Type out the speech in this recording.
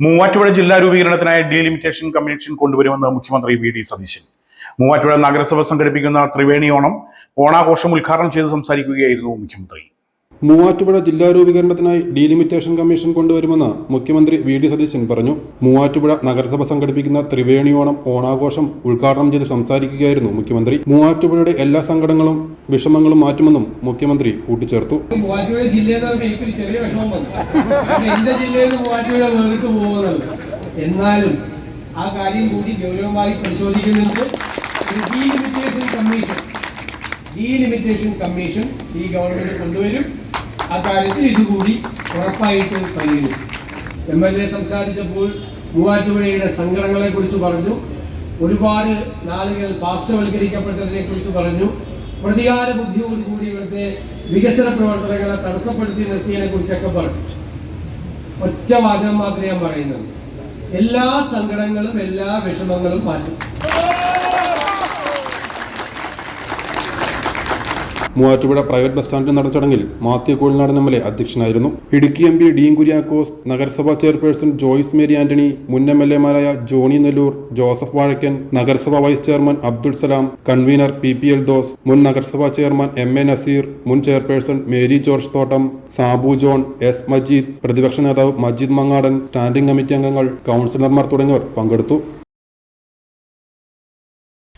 മൂവാറ്റുപുഴ ജില്ലാ രൂപീകരണത്തിനായി delimitation commission കൊണ്ടുവരുമെന്ന് മുഖ്യമന്ത്രി വി.ഡി. സതീശൻ. മൂവാറ്റുപുഴ നഗരസഭ സംഘടിപ്പിക്കുന്ന ത്രിവേണി ഓണാഘോഷം ഉദ്ഘാടനം ചെയ്ത് സംസാരിക്കുകയായിരുന്നു മുഖ്യമന്ത്രി. മൂവാറ്റുപുഴ ജില്ലാ രൂപീകരണത്തിനായി ഡീലിമിറ്റേഷൻ കമ്മീഷൻ കൊണ്ടുവരുമെന്ന് മുഖ്യമന്ത്രി വി.ഡി. സതീശൻ പറഞ്ഞു. മൂവാറ്റുപുഴ നഗരസഭ സംഘടിപ്പിക്കുന്ന ത്രിവേണി ഓണാഘോഷം ഉദ്ഘാടനം ചെയ്ത് സംസാരിക്കുകയായിരുന്നു മുഖ്യമന്ത്രി. മൂവാറ്റുപുഴയുടെ എല്ലാ സങ്കടങ്ങളും വിഷമങ്ങളും മാറ്റുമെന്നും മുഖ്യമന്ത്രി കൂട്ടിച്ചേർത്തു. എന്നാലും ആ കാര്യം കൂടി ഗൗരവമായി പരിശോധിക്കുന്നുണ്ട്. ഡീലിമിറ്റേഷൻ കമ്മീഷൻ ഈ ഗവൺമെന്റ് കൊണ്ടുവരും. അക്കാര്യത്തിൽ ഇതുകൂടി ഉറപ്പായിട്ട് പരിഗണിക്കും. MLA സംസാരിച്ചപ്പോൾ മൂവാറ്റുപുഴയുടെ സങ്കടങ്ങളെ കുറിച്ച് പറഞ്ഞു. ഒരുപാട് നാളുകൾ പാർശ്വവൽക്കരിക്കപ്പെട്ടതിനെ കുറിച്ച് പറഞ്ഞു. പ്രതികാര ബുദ്ധിയോടുകൂടി ഇവിടുത്തെ വികസന പ്രവർത്തനങ്ങളെ തടസ്സപ്പെടുത്തി നിർത്തിയതിനെ കുറിച്ചൊക്കെ പറഞ്ഞു. ഒറ്റ വാചകം മാത്രമേ ഞാൻ പറയുന്നത്, എല്ലാ സങ്കടങ്ങളും എല്ലാ വിഷമങ്ങളും മാറ്റും. മൂവാറ്റുപുഴ പ്രൈവറ്റ് ബസ് സ്റ്റാൻഡിൽ നടന്ന ചടങ്ങിൽ മാത്യു കോളിനാടൻ MLA അധ്യക്ഷനായിരുന്നു. ഇടുക്കി MP ഡീൻ കുര്യാക്കോസ്, നഗരസഭാ ചെയർപേഴ്സൺ ജോയ്സ് മേരി ആന്റണി, മുൻ MLA-മാരായ ജോണി നെല്ലൂർ, ജോസഫ് വാഴക്കൻ, നഗരസഭാ vice chairman Abdul Salam, convener PP Eldhose, മുൻ നഗരസഭാ ചെയർമാൻ MA നസീർ, മുൻ ചെയർപേഴ്സൺ മേരി ജോർജ് തോട്ടം, സാബു ജോൺ, S മജീദ്, പ്രതിപക്ഷ നേതാവ് മജീദ് മങ്ങാടൻ, സ്റ്റാൻഡിംഗ് കമ്മിറ്റി അംഗങ്ങൾ, കൗൺസിലർമാർ തുടങ്ങിയവർ പങ്കെടുത്തു.